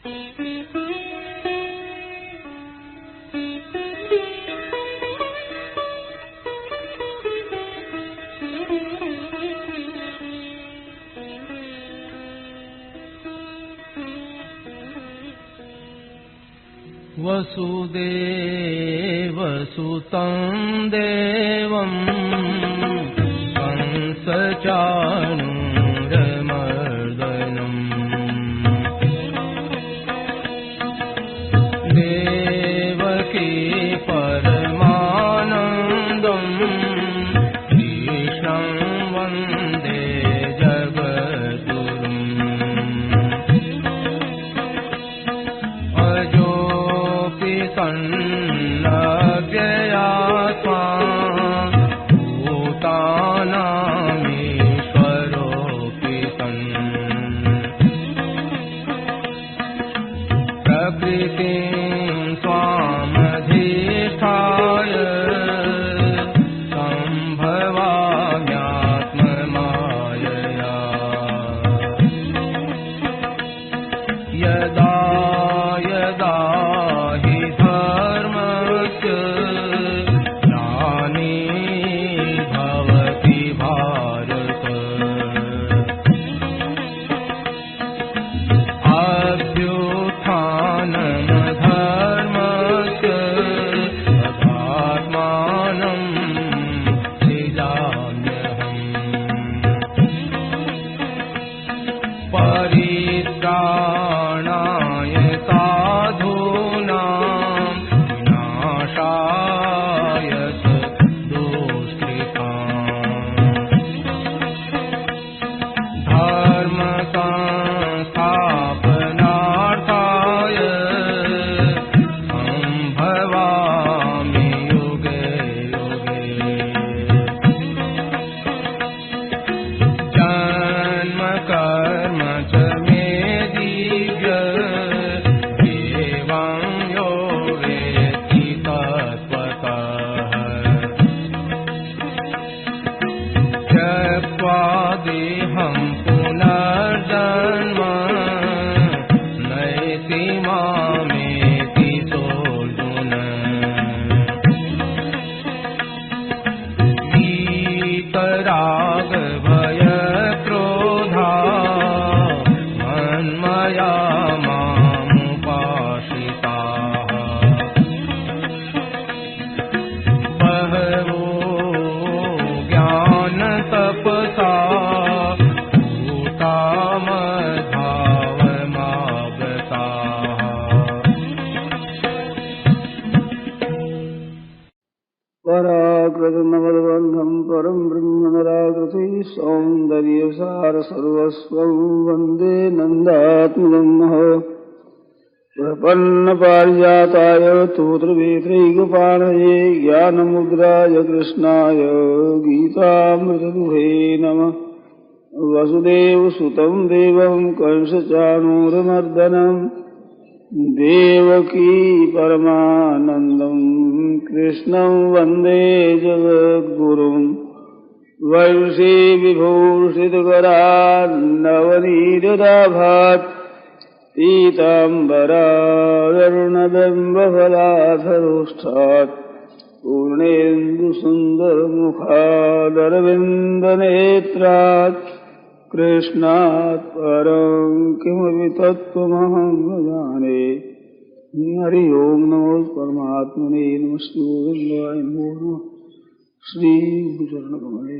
वसुदेवसुतं देवं कंसचाणूरमर्दनम् देवकी परमानन्दं कृष्णं वन्दे जगद्गुरुम् सन्नव्ययात्मा भूतानामीश्वरोऽपि सन् प्रकृतिं स्वामधिष्ठाय सम्भवाम्यात्ममायया यदा यदा हि धर्मस्य ग्लानिर्भवति भारत अभ्युत्थानमधर्मस्य तदात्मानं सृजाम्यहम् परित्राणाय साधूनां विनाशाय दुष्कृताम् धर्मसंस्थापनार्थाय सम्भवामि युगे युगे जन्म कर्म च मे दिव्य एवं यो वेत्ति तत्त्वतः त्यक्त्वा देहं पुनर्जन्म नैति मामेति सोऽर्जुन वीतराग भयक्रोधा मन्मया मामुपाश्रिताः बहवो ज्ञानतपसा भूतामद्भावमागताः पराकृतमवद्बन्धं परं ब्रह्म निराकृति सौन्दर्यसार सर्वस्वं वन्दे नन्दात्मजं प्रपन्नपारिजाताय स्तोत्रवेत्रैकपाणये ज्ञानमुद्राय कृष्णाय गीतामृतदुहे नमः। वसुदेवसुतं देवं कंसचाणूरमर्दनं देवकी परमानन्दं कृष्णं वन्दे जगद्गुरुम् वंशी विभूषितकरान्नवनीरदाभात् पीताम्बरारुणबिम्बफलाधरोष्ठात् पूर्णेन्दुसुन्दरमुखादरविन्दनेत्रात् कृष्णात् परं किमपि तत्त्वमहं न जाने। हरि ओम नमो परमात्मने नमस्ते गोविन्दाय नमो नमः। श्री गुरुचरणकमले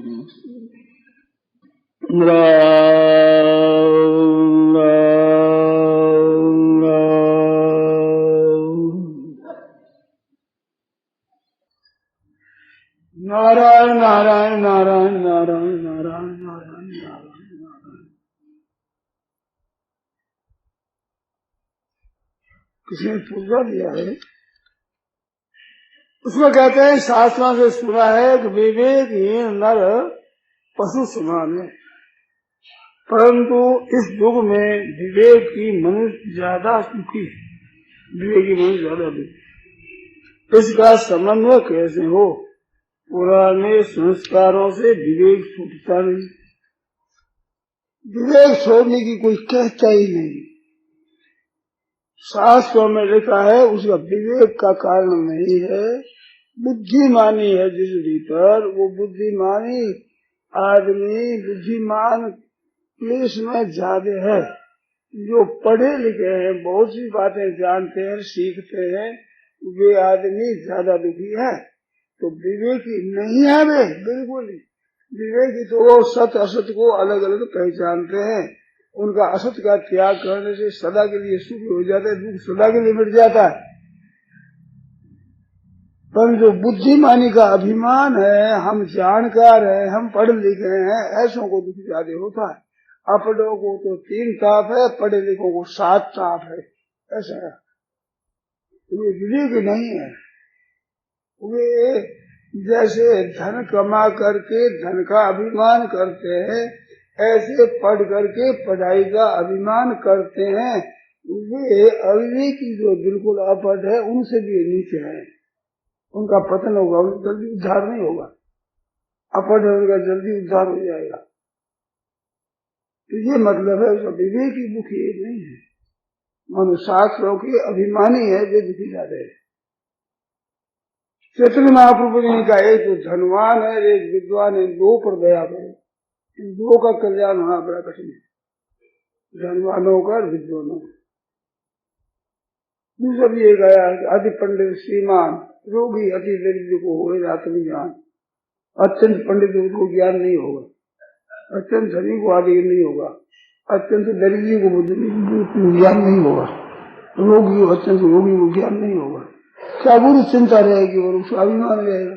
नमस्ते। राम राम राम नारायण नारायण नारायण नारायण नारायण नारायण नारायण। किसी ने पूजा दिया है, उसमें कहते हैं शास्त्रों से सुना है कि विवेकहीन नर पशु समान है, परंतु इस युग में विवेक की मनुष्य ज्यादा सुखी है, विवेकी मनुष्य ज्यादा दुखी। इसका समन्वय कैसे हो? पुराने संस्कारों से विवेक छूटता नहीं, विवेक छोड़ने की कोई कहता ही नहीं। शास्त्रों में लिखा है उसका विवेक का कारण नहीं है, बुद्धिमानी है जिस भीतर, वो बुद्धिमानी आदमी बुद्धिमान क्लेश में ज्यादा है। जो पढ़े लिखे हैं, बहुत सी बातें जानते हैं, सीखते हैं, वे आदमी ज्यादा दुखी है। तो विवेकी नहीं है वे, बिल्कुल ही। विवेकी तो वो सत असत को अलग अलग पहचानते हैं। उनका असत का त्याग करने से सदा के लिए सुख हो जाता है, दुख सदा के लिए मिट जाता है। पर जो बुद्धिमानी का अभिमान है, हम जानकार हैं, हम पढ़े लिखे हैं, ऐसों को दुख ज्यादा होता है। अपढ़ों को तो 3 ताप है, पढ़े लिखों को 7 ताप है, ऐसा है। वे विवेक नहीं है। वे जैसे धन कमा करके धन का अभिमान करते हैं, ऐसे पढ़ करके पढ़ाई का अभिमान करते हैं। वे अविवेकी जो बिल्कुल अपढ़ है, उनसे भी नीचे है। उनका पतन होगा, जल्दी उद्धार नहीं होगा। अपढ़ है उनका जल्दी उद्धार हो जाएगा। तो ये मतलब है उसका विवेकी दुखी नहीं है। मनुष्य शास्त्रों के अभिमानी है, वे दुखी ज्यादा है। चैतन्य महाप्रभु ने कहा, एक तो धनवान है, एक विद्वान है, 2 पर दया करो। इन 2 का कल्याण होना बड़ा कठिन है, धनवानों का, विद्वानों का। दूसरा भी एक आया, अति पंडित श्रीमान रोगी अति दरिद्र को हो आत्मज्ञान। अत्यंत पंडित को ज्ञान नहीं होगा, अत्यंत धनी को आदि नहीं होगा, अत्यंत दरिद्र को ज्ञान नहीं होगा, रोगी अत्यंत रोगी को ज्ञान नहीं होगा। क्या बुरी चिंता रहेगी और उसका अभिमान रहेगा।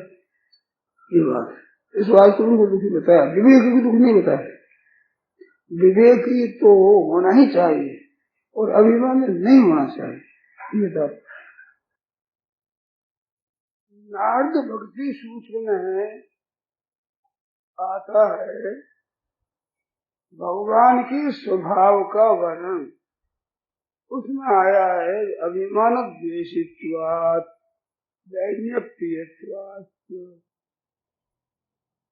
ये बात है। इस बात को उनको दुखी बताया, विवेक की दुख नहीं बताया। विवेकी तो होना ही चाहिए और अभिमान नहीं होना चाहिए, ये बात। नारद भक्ति सूत्र में आता है भगवान की स्वभाव का वर्णन। उसमें आया है अभिमान द्वेषित्वात् दैन्यप्रियत्वात्।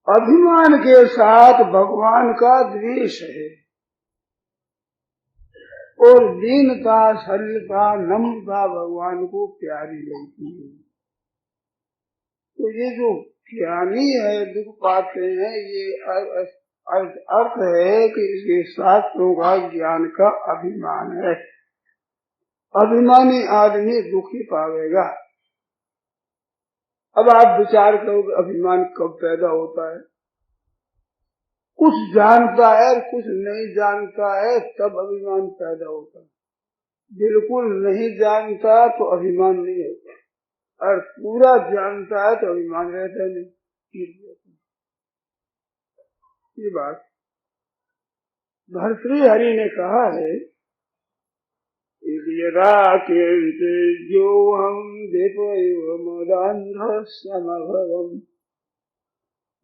अभिमान के साथ भगवान का द्वेष है और दीनता, सरलता, नम्रता भगवान को प्यारी लगती है। तो ये जो ज्ञानी है दुख पाते हैं, ये अर्थ है कि इसके शास्त्रों का ज्ञान का अभिमान है। अभिमानी आदमी दुखी पावेगा। अब आप विचार करो कि अभिमान कब पैदा होता है। कुछ जानता है कुछ नहीं जानता है तब अभिमान पैदा होता है। बिल्कुल नहीं जानता तो अभिमान नहीं होता, और पूरा जानता है तो अभिमान रहता नहीं। ये बात भर्तृहरि ने कहा है, यदा जो हम मदान्ध समभवम।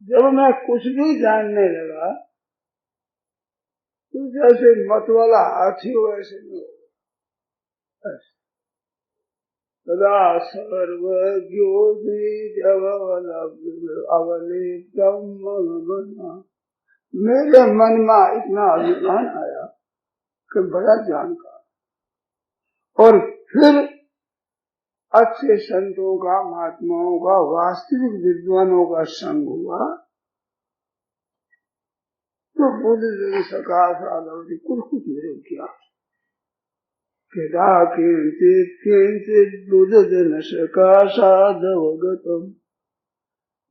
जब मैं कुछ भी जानने लगा तो जैसे मत वाला हाथी हो ऐसे नहीं हो। सदा सर्वज्ञो मेरे मन में इतना अभिमान आया कि बड़ा जानकार। और फिर अच्छे संतों का, महात्माओं का, वास्तविक विद्वानों का संग हुआ तो बुद्ध सकाश आदि कुछ मेरे किया।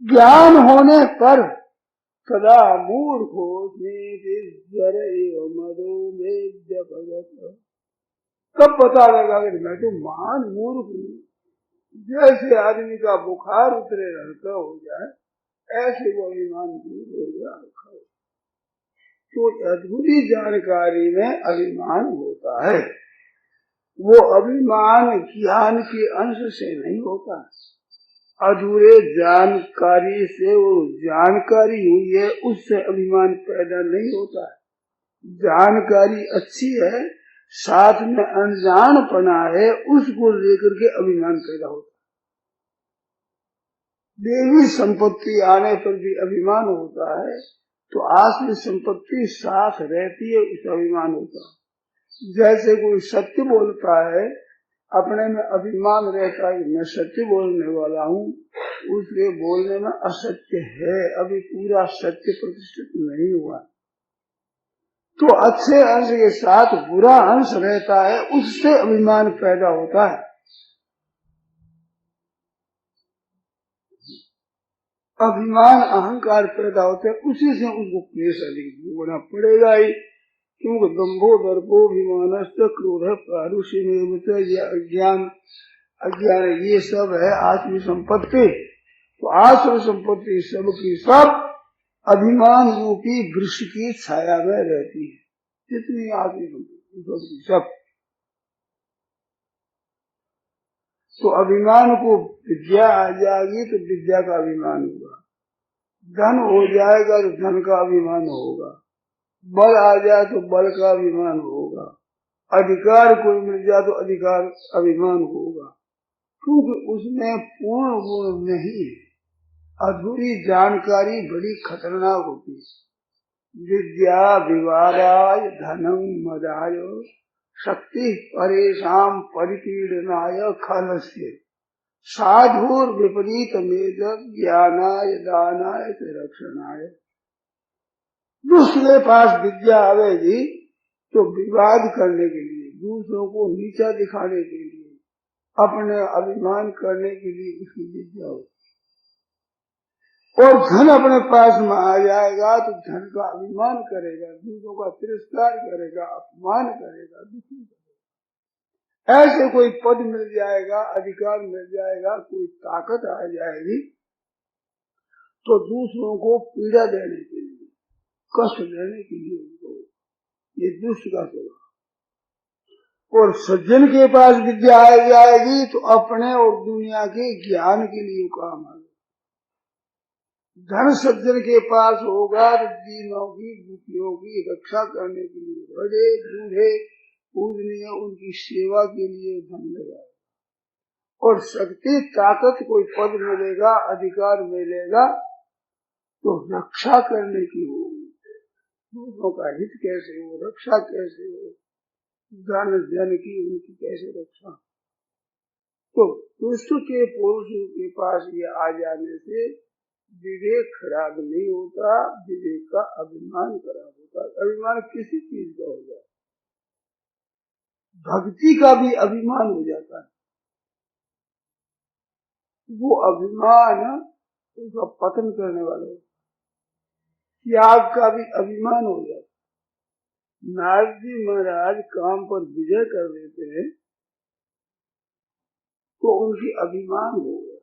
ज्ञान होने पर सदा मूर्खो कब पता लगा कि मैं तो महान मूर्ख हूँ। जैसे आदमी का बुखार उतरे हल्का हो जाए ऐसे वो अभिमान दूर हो गया हल्का हो। तो अधूरी जानकारी में अभिमान होता है। वो अभिमान ज्ञान के अंश से नहीं होता। अधूरे जानकारी से वो जानकारी हुई है उससे अभिमान पैदा नहीं होता। जानकारी अच्छी है, साथ में अनजानपना है, उसको लेकर के अभिमान पैदा होता। देवी संपत्ति आने पर भी अभिमान होता है, तो आश्रय संपत्ति साथ रहती है, उस अभिमान होता है। जैसे कोई सत्य बोलता है, अपने में अभिमान रहता है, मैं सत्य बोलने वाला हूँ, उसके बोलने में असत्य है, अभी पूरा सत्य प्रतिष्ठित नहीं हुआ। तो अच्छे अंश के साथ बुरा अंश रहता है, उससे अभिमान पैदा होता है। अभिमान अहंकार पैदा होते हैं, उसी से उनको क्लेश अधिक भोगना पड़ेगा ही। क्योंकि दंभो दर्पोभिमान क्रोध पारुष्य अज्ञान अज्ञान ये सब है आत्म संपत्ति। तो आत्म संपत्ति सबकी सब अभिमान रूपी वृक्ष की छाया में रहती है, जितनी आत्म संपत्ति सबकी सब। तो अभिमान को विद्या आ जाएगी तो विद्या का अभिमान होगा, धन हो जाएगा तो धन का अभिमान होगा, बल आ जाए तो बल का अभिमान होगा, अधिकार कोई मिल जाए तो अधिकार अभिमान होगा। क्योंकि उसमें पूर्ण गुण नहीं है, अधूरी जानकारी बड़ी खतरनाक होती है। विद्या विवादाय धनम मदाय शक्ति परेशान परिपीडनाय खलस्य साधुर विपरीत मेद ज्ञानाय दानाय रक्षणाय। दूसरे पास विद्या आवेगी तो विवाद करने के लिए, दूसरों को नीचा दिखाने के लिए, अपने अभिमान करने के लिए उसकी विद्या होती। और धन अपने पास में आ जाएगा तो धन का अभिमान करेगा, दूसरों का तिरस्कार करेगा, अपमान करेगा, दुखी करेगा। ऐसे कोई पद मिल जाएगा, अधिकार मिल जाएगा, कोई ताकत आ जाएगी तो दूसरों को पीड़ा देने के लिए, कष्ट देने के लिए उनको, ये दुष्ट का स्वभाव। और सज्जन के पास विद्या आ जाएगी तो अपने और दुनिया के ज्ञान के लिए काम आएगा। धन सज्जन के पास होगा तो दीनों की दुखियों की रक्षा करने के लिए, बड़े बूढ़े पूजनीय उनकी सेवा के लिए धन लगाएगा। और शक्ति ताकत कोई पद मिलेगा, अधिकार मिलेगा तो रक्षा करने की होगी, दूसरों का हित कैसे हो, रक्षा कैसे हो, धन जन की उनकी कैसे रक्षा। तो दुष्ट के पुरुषों के पास ये आ जाने से विवेक खराब नहीं होता, विवेक का अभिमान खराब होता। अभिमान किसी चीज का हो जाए, भक्ति का भी अभिमान हो जाता है, वो अभिमान उसका पतन करने वाला होता। त्याग का भी अभिमान हो जाता। नारद जी महाराज काम पर विजय कर देते हैं तो उनकी अभिमान हो गया।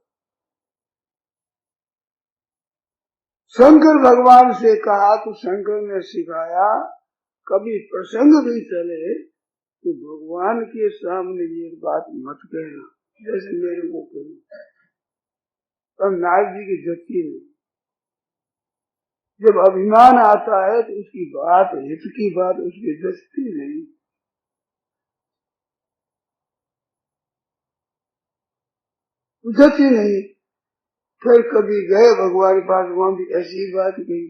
शंकर भगवान से कहा तो शंकर ने सिखाया, कभी प्रसंग भी चले तो भगवान के सामने ये बात मत कहना, जैसे मेरे को कही। तब नारद जी की जच्ची नहीं। जब अभिमान आता है तो उसकी बात, हित की बात उसकी जचती नहीं। जच्ची नहीं। फिर कभी गए भगवान के पास, वहां भी ऐसी बात कही,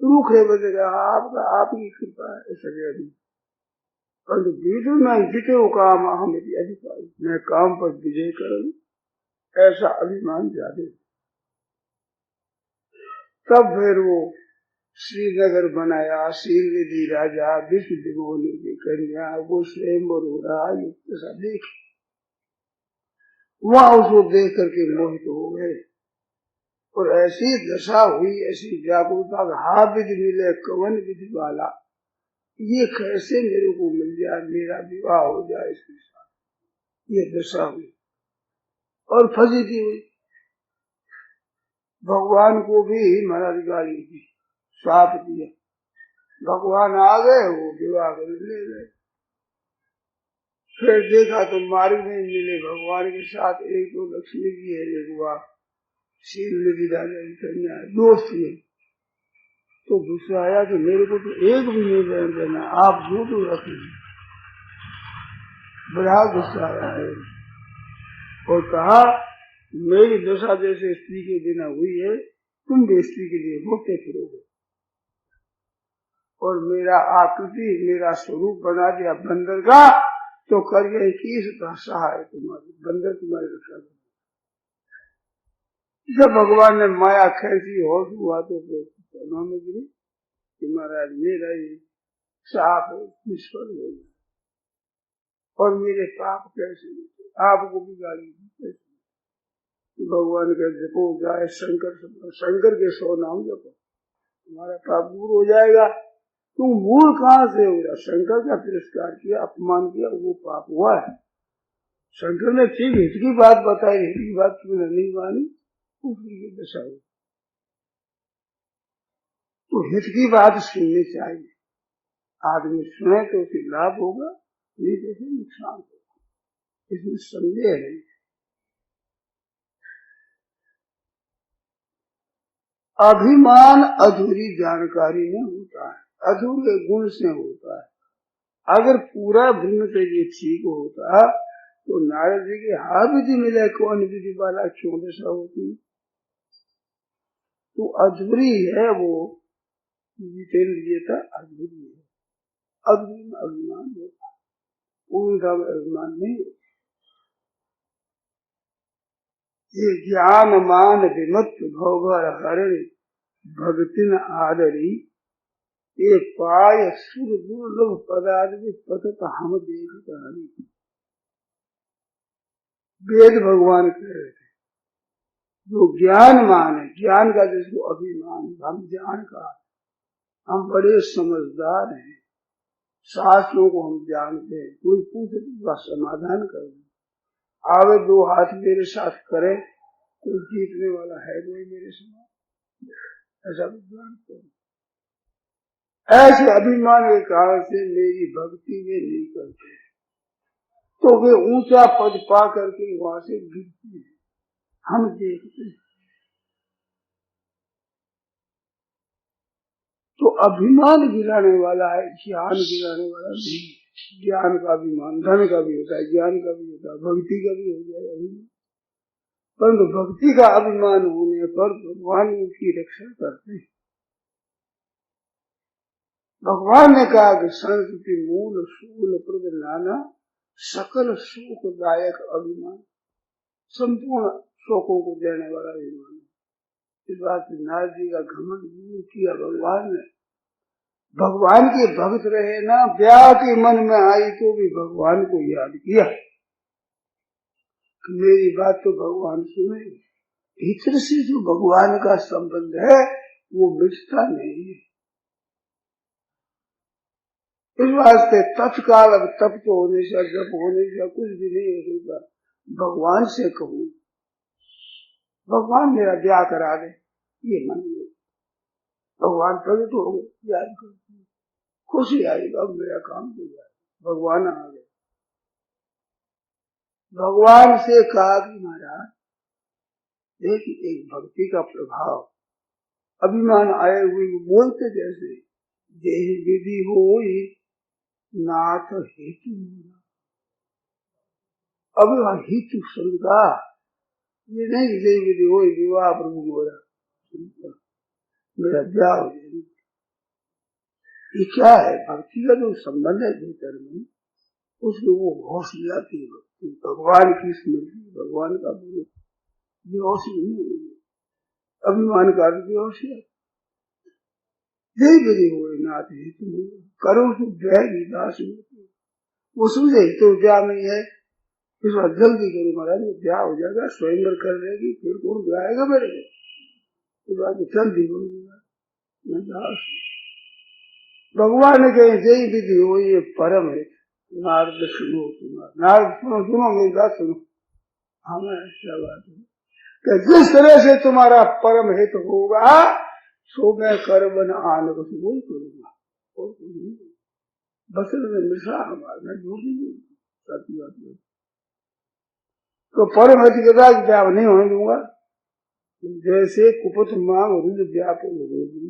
रूखे बजेगा, आपकी कृपा है ऐसा नहीं। परंतु बीच में जिते वो काम हम अधिकारी, मैं काम पर विजय करूं, ऐसा अभिमान ज्यादा। तब फिर वो श्रीनगर बनाया, श्रीनिधि राजा विष्णु मोहनी की कन्या वो स्वयंवर हो रहा युक्त सा देख, वहां उसको देख करके मोहित हो गए। और ऐसी दशा हुई, ऐसी व्याकुलता, हा विधि मिले कवन विधि वाला, ये कैसे मेरे को मिल जाए, मेरा विवाह हो जाए इसके साथ, ये दशा हुई। और फजीती हुई, भगवान को भी महाराज गाली दी, श्राप दिया। भगवान आ गए, वो विवाह कर ले गए। फिर देखा तो मार्ग में मिले भगवान के साथ एक तो लक्ष्मी जी है, एक हुआ श्रीनिधि राजा की कन्या, दोस्त हुए। तो गुस्सा आया कि मेरे को तो एक भी नहीं रहने देना, आप जो तो रखें। बड़ा गुस्सा आया है और कहा, मेरी दशा जैसे स्त्री के बिना हुई है, तुम भी स्त्री के लिए भोगते फिरोगे। और मेरा आकृति मेरा स्वरूप बना दिया बंदर का, तो करिए किसका सहाय तुम्हारी, बंदर तुम्हारी रक्षा कर। जब भगवान ने माया खींची होश हुआ तो चरणों में गिरी कि महाराज मेरा ये साप निष्फल हो गया और मेरे पाप कैसे मिटे, आपको भी गाली दी। भगवान का जपो जाए शंकर के 100 नाम जपो, तुम्हारा पाप दूर हो जाएगा। तुम मूल कहाँ से हो गया, शंकर का तिरस्कार किया, अपमान किया, वो पाप हुआ है। शंकर ने ठीक हित की बात बताई, हित की बात तुमने नहीं मानी, की दशा हुई। तो हित की बात सुननी चाहिए, आदमी सुने तो उसे लाभ होगा, नहीं तो उसे नुकसान होगा, इसमें संदेह नहीं। अभिमान अधूरी जानकारी में होता है, अधूरे गुण से होता है। अगर पूरा ब्रह्म से ये ठीक होता तो नारद जी के हाथ विधि मिले, कौन विधि वाला क्यों दशा होती। तो अधूरी है वो, जितेंद्रियता अधूरी है, अधूरी में अभिमान होता है, पूर्ण अभिमान नहीं होता। ये ज्ञान मान विमत भवभर हरण भक्ति न आदरी, ये पाय सुर दुर्लभ पदार्थ पतत हम देख हरि। वेद भगवान कह रहे थे जो ज्ञान मान है, ज्ञान का जिसको अभिमान, हम ज्ञान का, हम बड़े समझदार हैं, शास्त्रों को हम जानते हैं, कोई पूछे तो समाधान कर दे, आवे 2 हाथ मेरे साथ करे, कोई जीतने वाला है कोई मेरे समान, ऐसा विद्वान करो। ऐसे अभिमान के कारण से मेरी भक्ति वे नहीं करते, तो वे ऊंचा पद पा करके वहां से गिरते हैं, हम देखते हैं। तो अभिमान गिराने वाला है, ज्ञान गिराने वाला नहीं। ज्ञान का अभिमान धन का भी होता है, ज्ञान का भी होता है, भक्ति का भी हो जाए अभिमान, परंतु भक्ति का अभिमान होने पर भगवान उसकी रक्षा करते हैं। भगवान ने कहा कि संस्कृति मूल शूल प्रद नाना सकल सुखदायक अभिमान, संपूर्ण शोकों को देने वाला अभिमान। इस बात से नारद जी का घमंड दूर किया भगवान ने। भगवान के भक्त रहे ना, ब्याह के मन में आई तो भी भगवान को याद किया, मेरी बात तो भगवान सुने। भीतर से जो भगवान का संबंध है वो मिटता नहीं है। इस वास्ते तत्काल अब तप तो होने से, जप होने से कुछ भी नहीं होगा। भगवान से कहूँ भगवान मेरा ब्याह करा दे, ये मन में भगवान प्रकट हो गए, याद करते खुशी आई, अब मेरा काम हो जाए, भगवान आ गए। भगवान से कहा कि महाराज देखिए एक भक्ति का प्रभाव, अभिमान आए हुए बोलते जैसे देह विधि हो नाथ हेतु, अब हितु शंका ये नहीं, देह विधि हो विवाह प्रभु मोरा, मेरा ब्याह हो जाए, ये क्या है। भक्ति का जो संबंध है भीतर में, उसमें वो होश लाती है, भगवान की स्मृति, भगवान का बेहोश नहीं होगी, अभिमान का बेहोश है। जय विधि हो नाथ हेतु करो दास, वो समझे तो ब्याह नहीं है, इस बार जल्दी करो महाराज, ब्याह हो जाएगा, स्वयंवर कर लेगी, फिर कौन ब्याहेगा मेरे को, इस बार जल्दी होगा। भगवान ने कहे जय विधि हो ये परम है, नारद सुनो, नारद सुनो, सुनो मेरी बात सुनो, हमें ऐसा बात है कि जिस तरह से तुम्हारा परम हित होगा सो मैं कर बन आन को बोल करूंगा, और कुछ नहीं, बस में मिश्रा हमारा जो भी सत्य बात है। तो परम हित के बाद ब्याह नहीं होने दूंगा। जैसे कुपथ मांग रुद व्याकुल रोगी,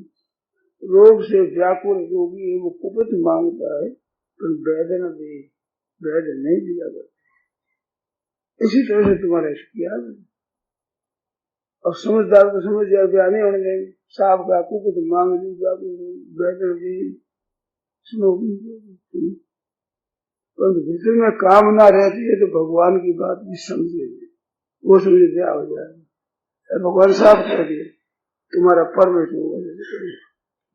रोग से व्याकुल रोगी है वो कुपथ मांगता है, तो वैद न दे, वैद नहीं दिया करता। इसी तरह से तुम्हारा किया और समझदार को समझ जाए ब्याह नहीं होने देंगे, साफ का कुपथ मांग ली व्याकुल वैद न दी, सुनो पर भीतर में कामना रहती है तो भगवान की बात भी समझेंगे, वो समझे क्या हो जाएगा। भगवान साहब कह दिए तुम्हारा परमेश्वर होगा,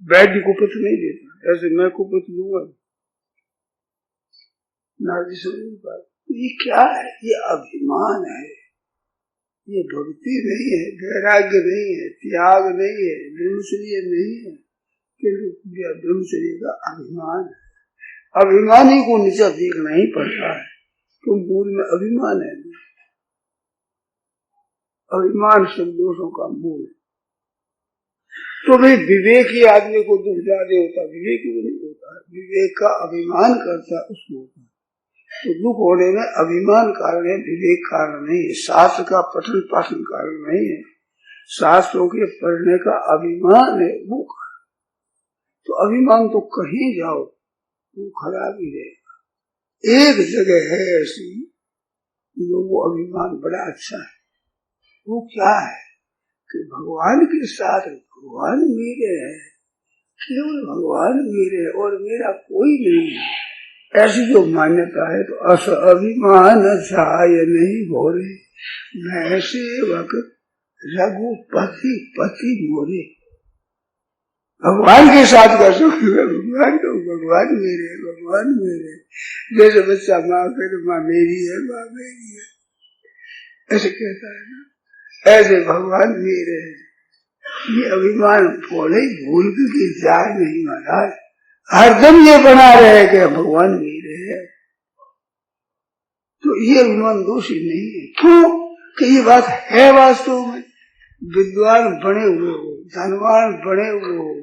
वैद्य को कुछ नहीं देता, ऐसे मैं को कुछ दूंगा नारजी समझ बात। ये क्या है? ये अभिमान है, ये भक्ति नहीं है, वैराग्य नहीं है, त्याग नहीं है, ब्रह्मचर्य नहीं है, किंतु ब्रह्मचर्य का अभिमान है। अभिमानी को नीचा देखना ही पड़ता है, तुम मूल में अभिमान है। अभिमान सब दोषों का मूल है। तो भाई विवेकी आदमी को दुख ज्यादा होता, विवेकी को नहीं होता है। विवेक का अभिमान करता उसको होता है। तो दुख होने में अभिमान कारण है, विवेक कारण नहीं है। शास्त्र का पठन पाठन कारण नहीं है, शास्त्रों के पढ़ने का अभिमान है वो कारण। तो अभिमान तो कहीं जाओ वो खराब ही रहेगा। एक जगह है ऐसी जो वो अभिमान बड़ा अच्छा है। वो क्या है कि भगवान के साथ भगवान मेरे है, केवल भगवान मेरे और मेरा कोई नहीं है, ऐसी जो मान्यता है। तो अस अभिमान छाय नहीं भोरे, मैं सेवक रघुपति पति मोरे। भगवान के साथ का सुख भगवान को, भगवान मेरे, भगवान मेरे। जैसे बच्चा माँ कहते माँ मेरी है, माँ मेरी है, ऐसे कहता है ना, ऐसे भगवान मेरे है। ये अभिमान बोले भूल के जाए नहीं महाराज, हरदम ये बना रहे कि भगवान मेरे है। तो ये अभिमान दोषी नहीं है। क्यों कि ये बात है वास्तव में। विद्वान बने हुए हो, धनवान बने हुए हो,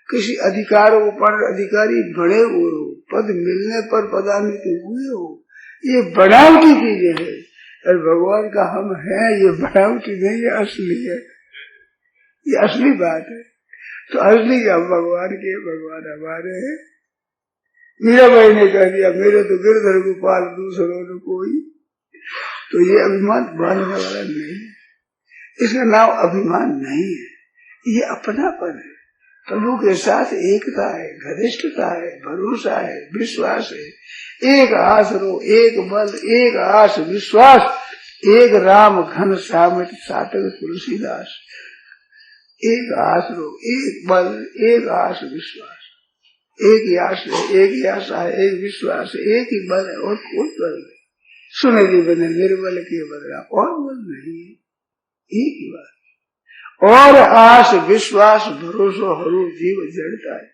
किसी अधिकारों पर अधिकारी बने हुए हो, पद मिलने पर पदान्वित हुए हो, ये बनावटी चीजें है। और भगवान का हम है ये बनावटी नहीं है, असली है, ये असली बात है। तो असली हम भगवान के, भगवान हमारे हैं। मीरा भाई ने कह दिया मेरे तो गिरधर गोपाल दूसरों ने कोई। तो ये अभिमान बांधने वाला नहीं है, इसका नाम अभिमान नहीं है, ये अपनापन है। प्रभु के साथ एकता है, घनिष्ठता है, भरोसा है, विश्वास है। एक आसरो, एक बल, एक आस विश्वास, एक राम घन सामित सातक तुलसीदास। एक आसरो, एक बल, एक आस विश्वास, एक ही आस है, एक ही आशा है, एक विश्वास है, एक ही बल है और कोई बल नहीं। सुने जी बने निर्बल के बदला और बल नहीं है, एक ही बात। और आस विश्वास भरोसा हरू जीव जड़ता है।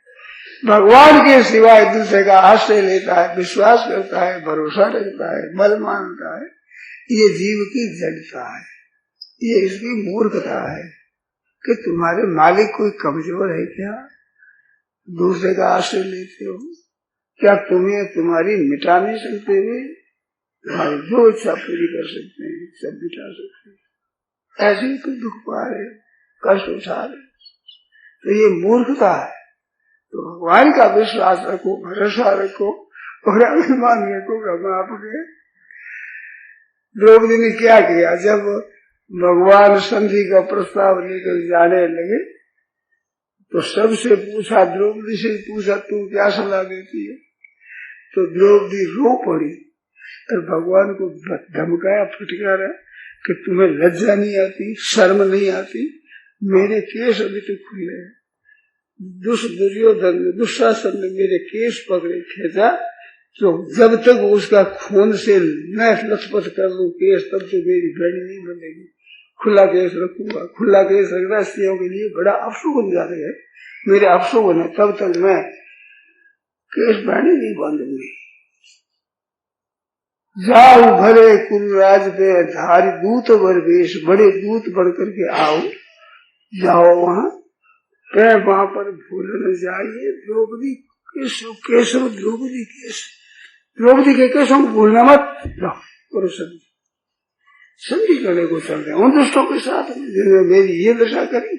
भगवान के सिवाय दूसरे का आश्रय लेता है, विश्वास करता है, भरोसा रखता है, बल मानता है, ये जीव की जड़ता है, ये इसकी मूर्खता है। कि तुम्हारे मालिक कोई कमजोर है क्या? दूसरे का आश्रय लेते हो क्या? तुम्हें तुम्हारी मिटा नहीं सकते वे? तुम्हारी जो इच्छा पूरी कर सकते हैं, सब मिटा सकते हैं। ऐसे ही तो दुख पा रहे, कष्ट उठा रहे, तो ये मूर्खता है। तो भगवान का विश्वास रखो, भरोसा रखो और अभिमान रखो। हम आपके द्रौपदी ने क्या किया? जब भगवान संधि का प्रस्ताव लेकर जाने लगे तो सबसे पूछा, द्रौपदी से पूछा तुम क्या सलाह देती है? तो द्रौपदी रो पड़ी और भगवान को धमकाया, फटकारा कि तुम्हें लज्जा नहीं आती, शर्म नहीं आती? मेरे केस अभी तो खुले हैं। दुर्योधन दुशासन ने मेरे केस पकड़े खींचा, तो जब तक उसका खून से मैं लथपथ कर लूं केस, तब तो मेरी बेड़ी नहीं बनेगी। खुला केस रखूंगा। खुला केस रखना स्त्रियों के लिए बड़ा अपशुगुन जा रहे है, मेरे अपशुगुन है, तब तक मैं केस बेड़ी नहीं बांधूंगी। जाओ भरे कुलराज पे धारी दूत वर वेश, बड़े दूत बढ़ करके आओ, जाओ वहां पे, वहां पर भूल न जाइए द्रौपदी केशव, केशव द्रौपदी केशव, द्रौपदी के केशव को भूलना मत। जाओ करो संधि, संधि करने को चल रहे उन दुष्टों के साथ जिन्होंने मेरी ये दशा करी,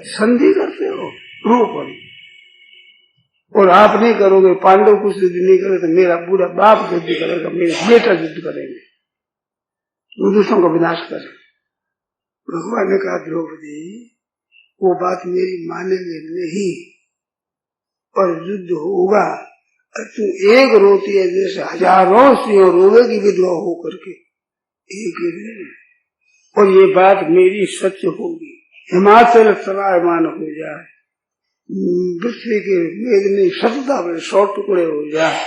संधि करते हो, रो पड़ी। और आप नहीं करोगे, पांडव कुछ युद्ध नहीं करे तो मेरा बूढ़ा बाप युद्ध करेगा, मेरे बेटा युद्ध करेंगे, उन दुष्टों का विनाश करेंगे। भगवान ने कहा द्रौपदी वो बात मेरी मानेंगे नहीं, और युद्ध होगा और तू एक रोती है जैसे हजारों सिंह रोवेगी विधवा होकर के, एक ही दिन। और ये बात मेरी सत्य होगी, हिमाचल चलायमान हो जाए, पृथ्वी के मेघनी सतता में 100 टुकड़े हो जाए,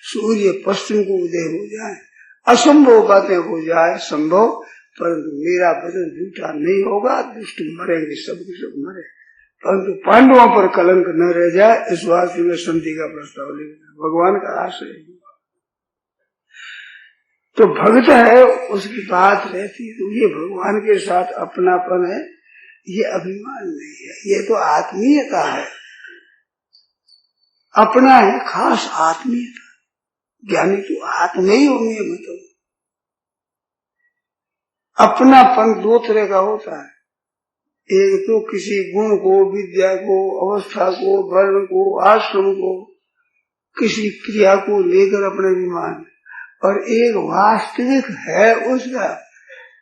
सूर्य पश्चिम को उदय हो जाए, असंभव बातें हो जाए संभव, परंतु मेरा वचन झूठा नहीं होगा। दुष्ट मरेंगे, सब मरे, परंतु पांडवों पर कलंक न रह जाए, इस वास्ते में संधि का प्रस्ताव ले भगवान का आश्रय। तो भक्त है उसकी बात रहती है, तो ये भगवान के साथ अपनापन है, ये अभिमान नहीं है, ये तो आत्मीयता है, अपना है खास आत्मीयता। ज्ञानी तो आत्मीय होंगे, मतलब अपनापन 2 तरह का होता है। एक तो किसी गुण को, विद्या को, अवस्था को, वर्ण को, आश्रम को, किसी क्रिया को लेकर अपना अभिमान, और एक वास्तविक है उसका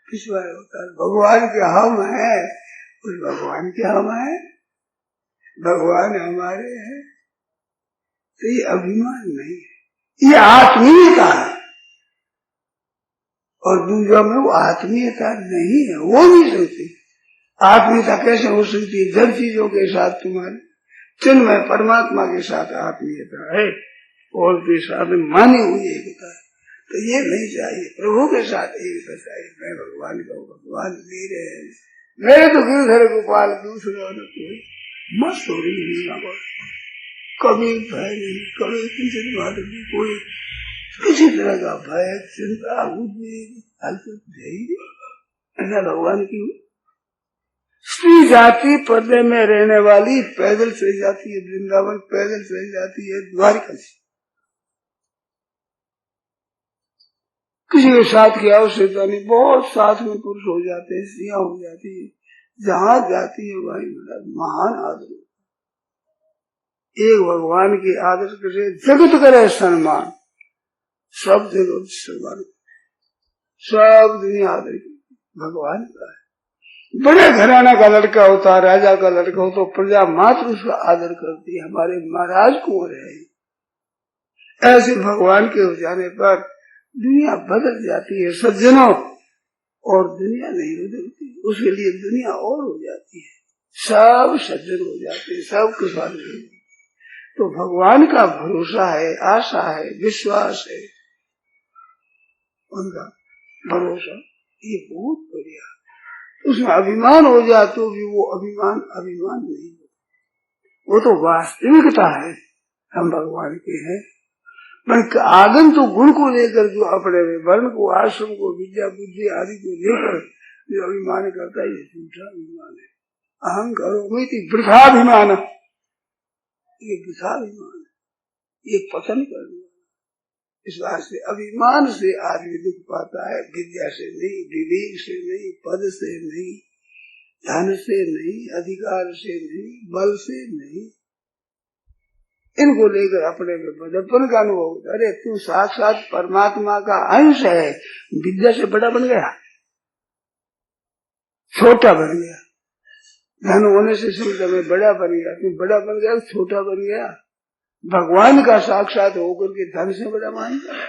विश्वास होता है। भगवान के हम है, उस भगवान के हम है, भगवान हमारे हैं, तो ये अभिमान नहीं है, ये आत्मीयता है। और दूसरा में वो आत्मीयता नहीं है, वो नहीं सकती। आत्मीयता कैसे हो सकती है? जड़ चीजों के साथ तुम्हारे चिन्मय परमात्मा के साथ आत्मीयता है, और के साथ मानी हुई एकता है। तो ये नहीं चाहिए, प्रभु के साथ एकता चाहिए। मैं भगवान का हूँ, भगवान मेरे है, मेरे तो गिरधर गोपाल, दूसरे और कोई मस्त हो रही है, कभी भय नहीं, कभी किसी बात की कोई किसी तरह का भय, चिंता, उद्वेग, ऐसा भगवान की। स्त्री जाति पर्दे में रहने वाली पैदल चली जाती है वृंदावन, पैदल चली जाती है द्वारिका से, किसी के साथ की आवश्यकता नहीं, बहुत साथ में पुरुष हो जाते हैं, स्त्रियां हो जाती है, जहाँ जाती है वही महान आदर। एक भगवान की आदर करे, जगत करे सम्मान, सब जगत सम्मान, सब दुनिया आदर भगवान का है। बड़े घराना का लड़का होता, राजा का लड़का हो, तो प्रजा मात्र उसका आदर करती है, हमारे महाराज कौन है। ऐसे भगवान के हो जाने पर दुनिया बदल जाती है सज्जनों, और दुनिया नहीं बदलती, उसके लिए दुनिया और हो जाती है, सब सज्जन हो जाते हैं, सब कृपा। तो भगवान का भरोसा है, आशा है, विश्वास है, उनका भरोसा, ये बहुत बढ़िया। उसमें अभिमान हो जाए तो भी वो अभिमान अभिमान नहीं होता, वो तो वास्तविकता है, हम भगवान के हैं। पर आगम तो गुण को लेकर जो अपने वर्ण को, आश्रम को, विद्या बुद्धि आदि को लेकर जो अभिमान करता है, ये झूठा अभिमान है। अहंकार वृथाभिमान, ये वृथाभिमान, ये पतन करने वाला। इस वास्ते अभिमान से आदमी दुख पाता है, विद्या से नहीं, विवेक से नहीं, पद से नहीं, धन से नहीं, अधिकार से नहीं, बल से नहीं, इनको लेकर अपने में बड़प्पन का अनुभव होता। अरे तू साक्षात परमात्मा का अंश है, विद्या से बड़ा बन गया, छोटा बन गया, धन होने से समझ में बड़ा बन गया, तू बड़ा बन गया, छोटा बन गया। भगवान का साक्षात होकर के धन से बड़ा मानता है,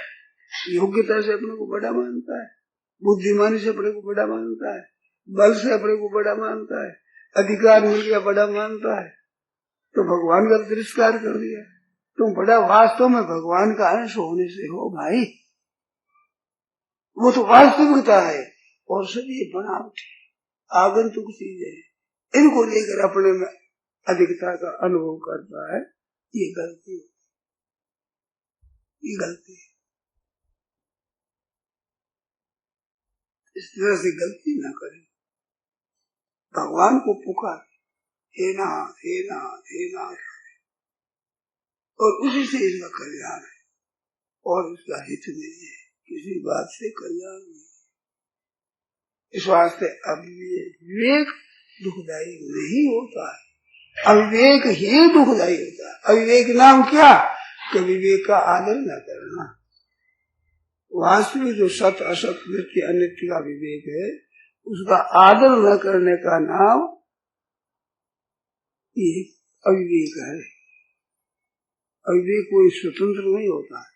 योग्यता से अपने को बड़ा मानता है, बुद्धिमानी से अपने को बड़ा मानता है, बल से अपने को बड़ा मानता है, अधिकार मिल गया बड़ा मानता है, तो भगवान का तिरस्कार कर दिया। तुम बड़ा वास्तव में भगवान का अंश होने से हो भाई, वो तो वास्तविकता है, और सब ये बनावटी आगंतुक चीज है, इनको लेकर अपने में अधिकता का अनुभव करता है, ये गलती है, ये गलती है। इस तरह से गलती ना करें, भगवान को पुकार, हे नाथ हे नाथ हे नाथ, और उसी से इसका कल्याण है, और उसका हित नहीं है, किसी बात से कल्याण नहीं। इस वास्ते अविवेक दुखदायी नहीं होता है, अविवेक ही दुखदायी होता है। अविवेक नाम क्या? कि विवेक का आदर न करना। वास्तविक जो सत्य असत नित्य अनित्य का विवेक है, उसका आदर न करने का नाम ये अविवेक है। अविवेक कोई स्वतंत्र नहीं होता है,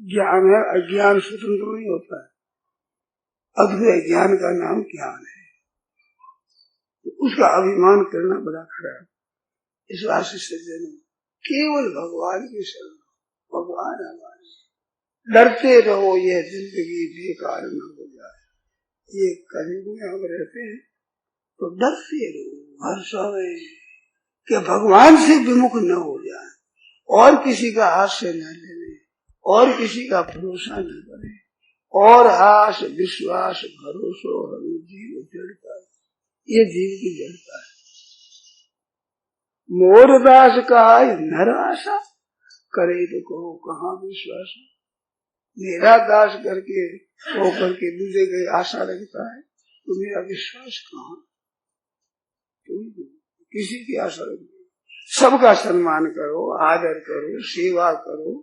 ज्ञान है, अज्ञान स्वतंत्र नहीं होता है। अद्वैय ज्ञान का नाम ज्ञान है, तो उसका अभिमान करना बड़ा खराब। इस वास्ते सज्जन केवल भगवान की शरण, भगवान हमारे, डरते रहो यह जिंदगी बेकार न हो जाए। ये कलयुग में हम रहते हैं तो डरते रहो हर समय कि भगवान से विमुख न हो जाए, और किसी का आश्रय न लेने, और किसी का भरोसा न करें, और आस विश्वास भरोसा हमें जीव जड़ता है, ये जीव की जड़ता है। मोरदास कहा नर आशा करे तो कहो कहाँ विश्वास। मेरा दास करके वो करके दूसरे की आशा रखता है तो मेरा विश्वास कहाँ। किसी की आशा रखो, सबका सम्मान करो, आदर करो, सेवा करो,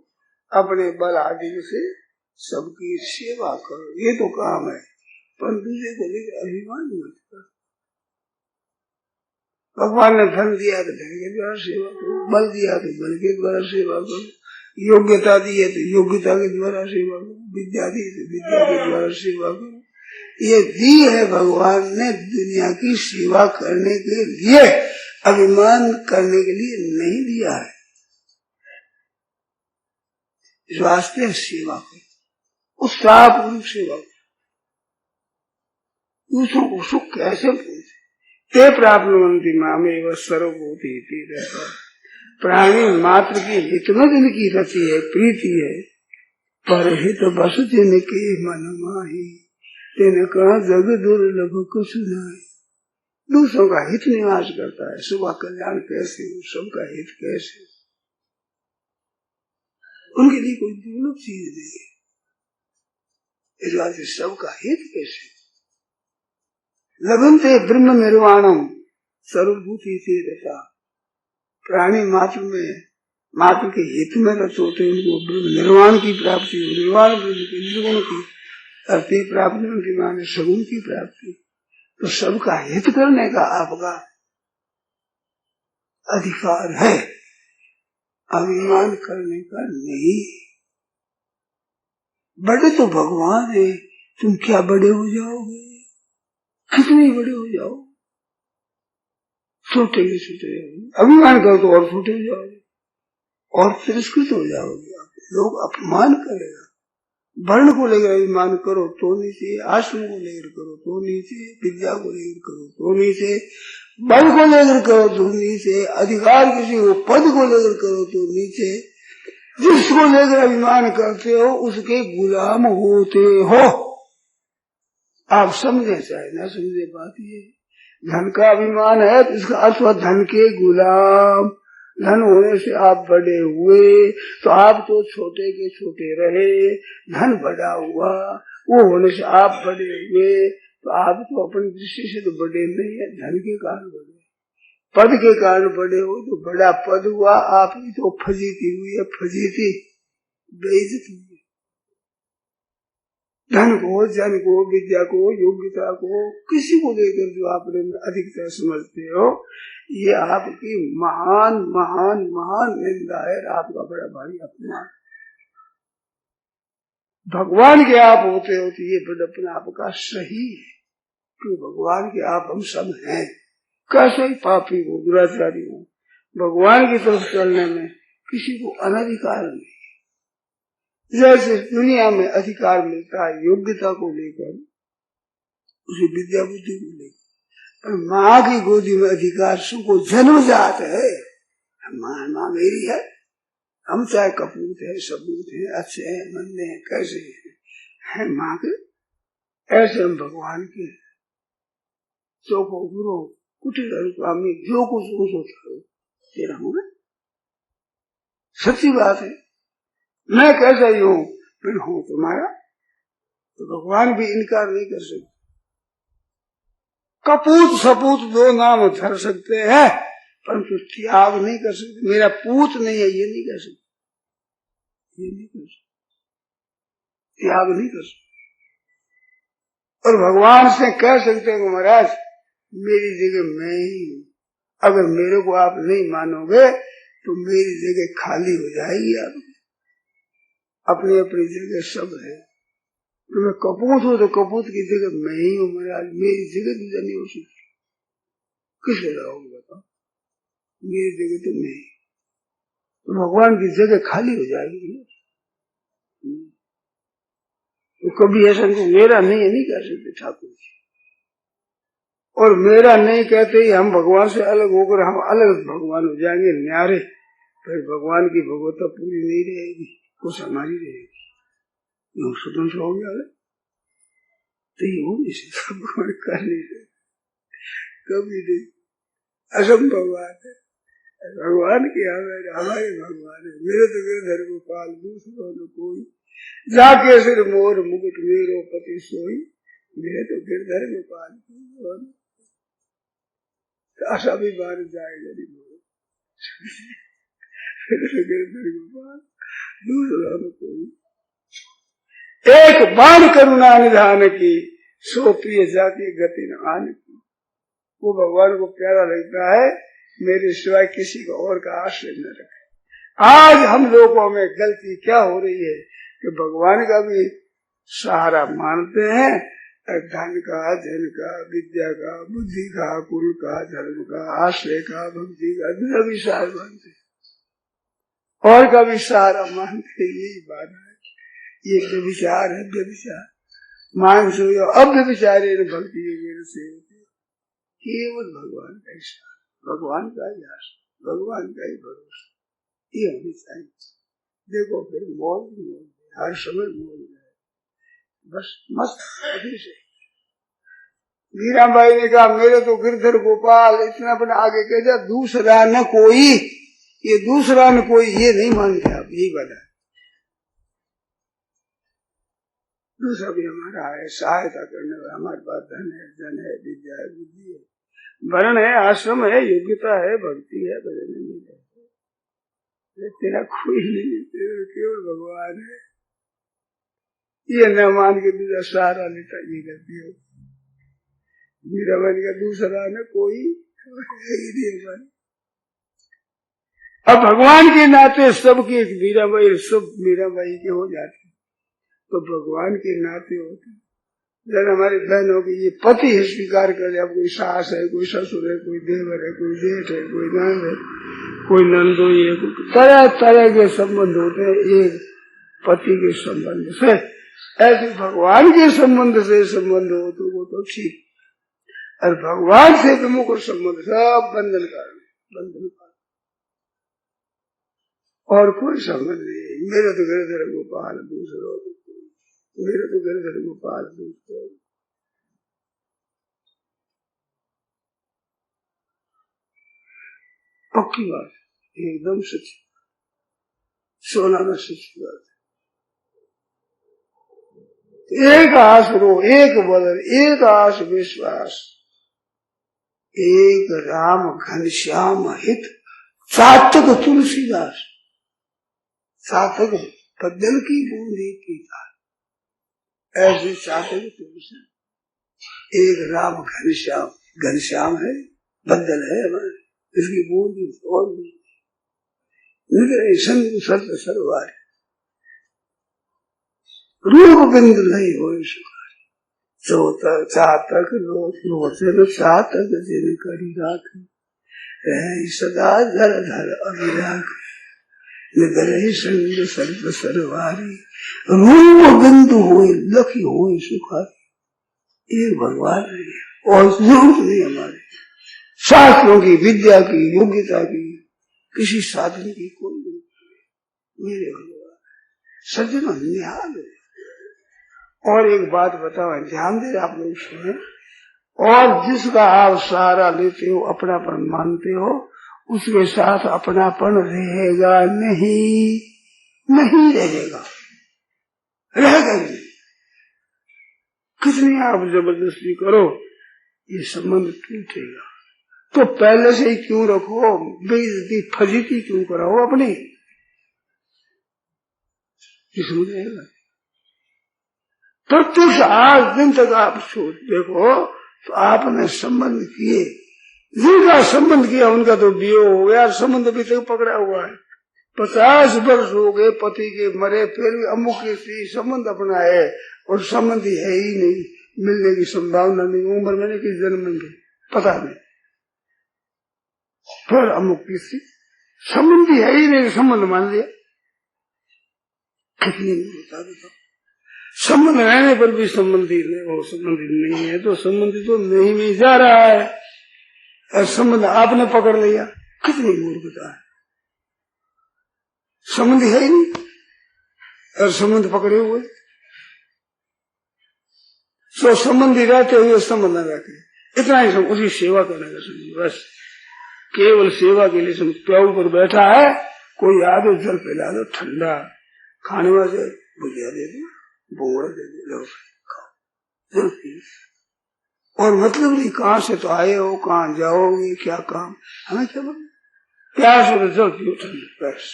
अपने बल आदि से सबकी सेवा करो, ये तो काम है। पर दूसरे को लेकर अभिमान मत करो। भगवान ने धन दिया तो धन के द्वारा सेवा करो, बल दिया तो बल के द्वारा सेवा करो, योग्यता दी है तो योग्यता के द्वारा सेवा करो, विद्या दी तो विद्या के द्वारा सेवा करो। ये दी है भगवान ने दुनिया की सेवा करने के लिए, अभिमान करने के लिए नहीं दिया है। इस वास्ते सेवा करो, उत्साहपूर्वक सेवा करो। दूसरों को सुख कैसे पहुंचे, ते प्राप्नुवन्ति मामेव सर्वभूति इति रहता। प्राणी मात्र की हित में जिनकी रति है, प्रीति है, पर हित बस जिनके मन माही, तेने कहा जग दुर्लभ कुछ नहीं। दूसरों का हित निवास करता है, सबका कल्याण कैसे हो, सबका हित कैसे, उनके लिए कोई दुर्लभ चीज नहीं है। इस बात से सबका हित कैसे। लभन्ते ब्रह्म निर्वाणम सर्वभूति से रहता। प्राणी मात्र में, मात्र के हित में रत होते, उनको ब्रह्म निर्वाण की प्राप्ति, निर्वाण ब्रह्म की, निर्गुण की अर्थे प्राप्ति, उनकी माने सगुण की प्राप्ति। तो सबका हित करने का आपका अधिकार है, अभिमान करने का नहीं। बड़े तो भगवान है, तुम क्या बड़े हो जाओगे, कितने बड़े हो जाओ, छोटे के छोटे अभिमान करो तो और छोटे हो जाओगे, और तिरस्कृत हो जाओगे, लोग अपमान करेगा। वर्ण को लेकर अभिमान करो तो नीचे, आश्रम को लेकर करो तो नीचे, विद्या को लेकर करो तो नीचे, बल को लेकर करो तो नीचे, अधिकार किसी को पद को लेकर करो तो नीचे। जिसको लेकर अभिमान करते हो उसके गुलाम होते हो। आप समझे चाहे ना समझे बात ये, धन का अभिमान है तो इसका अर्थ हुआ धन के गुलाम। धन होने से आप बड़े हुए तो आप तो छोटे के छोटे रहे, धन बड़ा हुआ, वो होने से आप बड़े हुए तो आप तो अपनी दृष्टि से तो बड़े नहीं है, धन के कारण बड़े, पद के कारण बड़े हो तो बड़ा पद हुआ, आपकी तो फजीती हुई है, फजीती बेइज्जती हुई। धन को, जन को, विद्या को, योग्यता को, किसी को लेकर जो आपने अधिकता समझते हो, ये आपकी महान महान महान निंदा है, आपका बड़ा भारी अपमान। भगवान के आप होते हो तो ये बड़प्पन आपका सही है, क्यों भगवान के आप हम सब हैं। कैसे ही पापी हो, दुराचारी हो, भगवान की तरफ चलने में किसी को अनधिकार नहीं। जैसे दुनिया में अधिकार मिलता है योग्यता को लेकर, उसे विद्या बुद्धि को लेकर, पर माँ की गोदी में अधिकार सबको जन्मजात है। माँ मेरी है, हम चाहे कपूत है, सबूत है, अच्छे हैं, मंदे हैं, कैसे है माँ के, ऐसे हम भगवान के चौको गुरु कुटिल स्वामी जो कुछ हो तेरा हूँ। सच्ची बात है, मैं कैसा ही हूँ, मैं हूँ तुम्हारा, तो भगवान भी इनकार नहीं कर सकते। कपूत सपूत दो नाम धर सकते हैं परंतु त्याग नहीं कर सकते। मेरा पूत नहीं है ये नहीं कर सकते, ये नहीं कर सकते, त्याग नहीं कर सकते। और भगवान से कह सकते हैं महाराज मेरी जगह मैं ही हूँ, अगर मेरे को आप नहीं मानोगे तो मेरी जगह खाली हो जाएगी। आप अपनी अपनी जगह सब है। तो मैं कपूत हूँ तो कपूत की जगह मैं ही हूँ महाराज, मेरी जगह दूसरा नहीं हो सकती। किस जगह होगी बताओ, मेरी जगह तो मैं ही, तो भगवान की जगह खाली हो जाएगी। तो कभी ऐसा मेरा नहीं कह सकते ठाकुर जी, और मेरा नहीं कहते ही हम भगवान से अलग होकर हम अलग भगवान हो जाएंगे न्यारे, फिर भगवान की भगवता पूरी नहीं रहेगी, कुछ हमारी रहेगी, हम स्वतंत्र हो गया। तो ये हो नहीं सकता, भगवान कर नहीं सकते, कभी नहीं, असंभव बात है। भगवान की हमारे भगवान है। मेरे तो गिरधर गोपाल दूसरों ने कोई, जाके सिर मोर मुकुट मेरो पति सोई, मेरे तो गिरधर गोपाल आशा भी बाहर जाएगा नहीं, गिरधर गोपाल दूसरों ने कोई। एक बाण करुणा निधान की, सो प्रिय जाके गति न आन की। वो भगवान को प्यारा लगता है, मेरे सिवाय किसी को और का आश्रय न रखे। आज हम लोगों में गलती क्या हो रही है कि भगवान का भी सहारा मानते हैं, धन का, जन का, विद्या का, बुद्धि का, कुल का, धर्म का, आश्रय का, भक्ति का भी सहारा मानते, और का भी सहारा मानते। यही बात है, ये व्यभिचार है, व्यभिचार मान सो अब व्यभिचारे भक्ति से केवल भगवान का ही सहारा, भगवान का ही आश्रय, भगवान का ही भरोसा, ये होनी चाहिए। देखो फिर मौज हर समय मौज है, बस मस्त अभी से। मीराबाई ने कहा मेरे तो गिरधर गोपाल, इतना अपने आगे कह जा, दूसरा न कोई, ये दूसरा न कोई ये नहीं मानते आप, यही बता। दूसरा भी हमारा है, सहायता करने वाला, हमारे पास धन है, जन है, विद्या है, बुद्धि है, वर्ण है, आश्रम है, योग्यता है, भक्ति है, भजन है, तेरा कोई नहीं, तेरा केवल भगवान है। ये न मान के दूसरा सहारा लेता, ये गलती हो। मीराबाई का दूसरा न कोई, अब भगवान के नाते सबके मीराबाई, सब मीराबाई के हो जाते, तो भगवान के नाते होते। जब हमारी बहनों की ये पति है स्वीकार कर लिया, कोई सास है, कोई ससुर है, कोई देवर है, कोई जेठ है, कोई नंद है, कोई नंदोई है, तरह तरह के संबंध होते हैं एक पति के संबंध से। ऐसे भगवान के संबंध से संबंध हो तो वो तो ठीक, और भगवान से प्रमुख संबंध सब बंधन कारण, बंधन कारण, और कोई संबंध नहीं। मेरे तो गिरधर गोपाल दूसरों, मेरे तो गिरधर गोपाल दूसरों। पक्की बात, एकदम सच्ची, सोना में सच्ची बात। एक आस रो, एक बदल, एक आस विश्वास, एक राम घनश्याम हित, चातक तुलसीदास, चातक बदल की बूंदी की था, ऐसे चातक तुलसी। एक राम घनश्याम, घनश्याम है, बदल है हमारे, इसकी बूंदी और सत्य सरवार, रूप बिंदु नहीं हो सुखारी, चौथा चातक लोचन चातक जिन करी राख, सदा धर धर अभिराख, निगरे संग सर्व सरवारी, रूप बिंदु हो लखी हो सुखारी। ये भगवान है और जरूरत नहीं हमारे शास्त्रों की, विद्या की, योग्यता की, किसी साधन की कोई नहीं। मेरे भगवान सज्जनों निहाल है। और एक बात बताओ, ध्यान दे आप लोग सुने, और जिसका आप सहारा लेते हो, अपनापन मानते हो, उसके साथ अपनापन रहेगा नहीं, नहीं रहेगा, रहेगा नहीं। कितनी आप जबरदस्ती करो, ये संबंध टूटेगा। तो पहले से ही क्यों रखो, बेइज्जती फजीती क्यों कराओ अपनी, समझेगा। प्रत्युष आज दिन तक आप सोच देखो, तो आपने संबंध किए, जिनका संबंध किया उनका तो वियोग हो गया, संबंध अभी तक पकड़ा हुआ है। 50 वर्ष हो गए पति के मरे, फिर भी अमुक के स्त्री संबंध अपना है और संबंध है ही नहीं, मिलने की संभावना नहीं, उम्र में नहीं, किस जन्म में पता नहीं। फिर अमुक की स्त्री संबंधी है ही नहीं, संबंध मान लिया। कितनी होता बताओ, संबंध रहने पर भी संबंधी नहीं, वो संबंधी नहीं है तो संबंधी तो नहीं में जा रहा है, और संबंध आपने पकड़ लिया। कितनी मूर्खता है, संबंध है ही नहीं और संबंध पकड़े हुए। सो संबंधी रहते हुए संबंध न रखे, इतना ही उसकी सेवा करने का समझ, बस केवल सेवा के लिए समझ। प्याऊ पर बैठा है, कोई आ दो, जल पिला दो ठंडा, खाने वाले भुजिया दे दो, बोंगड़ा दे दो, लो खाओ, जल पी। और मतलब नहीं कहाँ से तो आए हो, कहाँ जाओगे, क्या काम, हमें क्या बोल, प्यास हो तो जल पियो ठंडा, बस।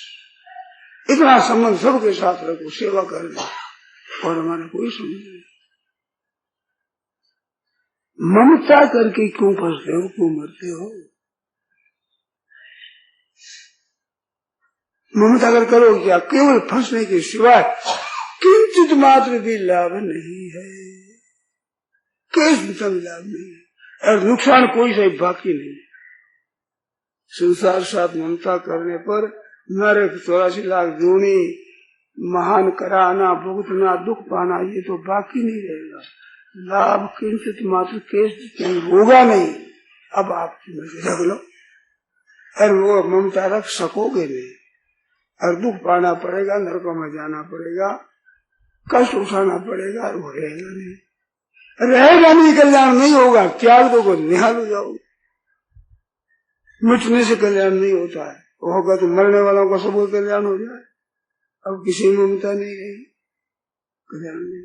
इतना संबंध सबके साथ रखो, सेवा करना, और हमारा कोई संबंध नहीं। ममता करके क्यों फंसते हो, क्यों मरते हो? ममता अगर करो क्या, केवल फंसने के सिवाय किंचित मात्र भी लाभ नहीं है, किस लाभ नहीं है, और नुकसान कोई से बाकी नहीं। संसार साथ ममता करने पर नरक 84 लाख जोनी, महान कराना, भुगतना, दुख पाना, ये तो बाकी नहीं रहेगा। लाभ किंचित मात्र केस होगा नहीं। अब आप रख लो, और वो ममता रख सकोगे नहीं, और दुख पाना पड़ेगा, नरकों में जाना पड़ेगा, कष्ट उठाना पड़ेगा, और वो रहेगा नहीं, रहेगा नहीं, कल्याण नहीं होगा। त्याग दो को निहाल हो जाओगे, मिटने से कल्याण नहीं होता है, होगा तो मरने वालों का सबको कल्याण हो जाए। अब किसी में ममता नहीं रहेगी, कल्याण नहीं।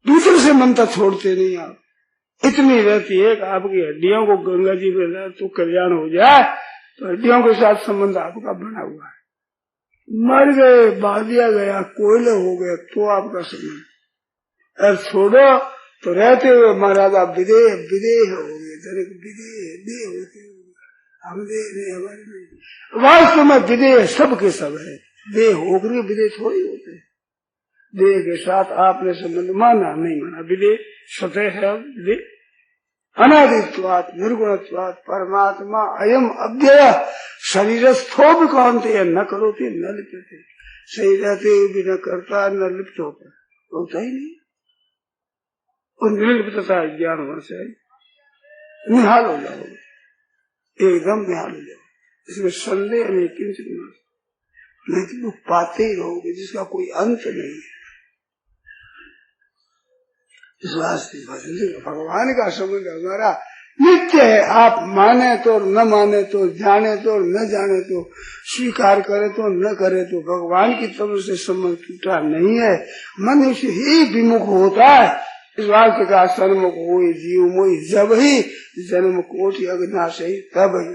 दूसरे से ममता छोड़ते नहीं आप, इतनी रहती है कि आपकी हड्डियों को गंगा जी में तो कल्याण हो जाए, तो हड्डियों के साथ संबंध आपका बना हुआ है। मर गए, बाल दिया गया, कोयले हो गए, तो आपका संबंध, और छोड़ो तो रहते हुए महाराज आप विदेह विदेह हो गए, दरेक विदेह देह होते हम देह नहीं, हमारे नहीं। वास्तव में विदेह सबके सब है, देह होकर विदेह थोड़ी होते। देह के साथ आपने संबंध माना नहीं माना, विदेह सतह है, विदेह अनादित्वात् निर्गुणत्वात् परमात्मा अयम अव्यय शरीरस्थो कांते न करोते न लिप्यते। सही रहते हुए भी न करता, न लिप्त होता ही नहीं। और निर्लिप्तता ज्ञान होना चाहिए, निहाल हो जाओ, एकदम निहाल हो जाओ, इसमें संदेह नहीं, किंचित नहीं तो लोग पाते ही रहोगे जिसका कोई अंत नहीं है। इस वास्ते भगवान का संबंध हमारा नित्य है। आप माने तो न माने तो, जाने तो न जाने तो, स्वीकार करे तो न करे तो, भगवान की तरफ से संबंध टूटा नहीं है। मनुष्य ही विमुख होता है। इस वाक्य का सन्मुख हो जीव मोहि जब ही जन्म कोटि अविनाशी तब ही।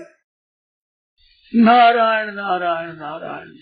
नारायण नारायण नारायण।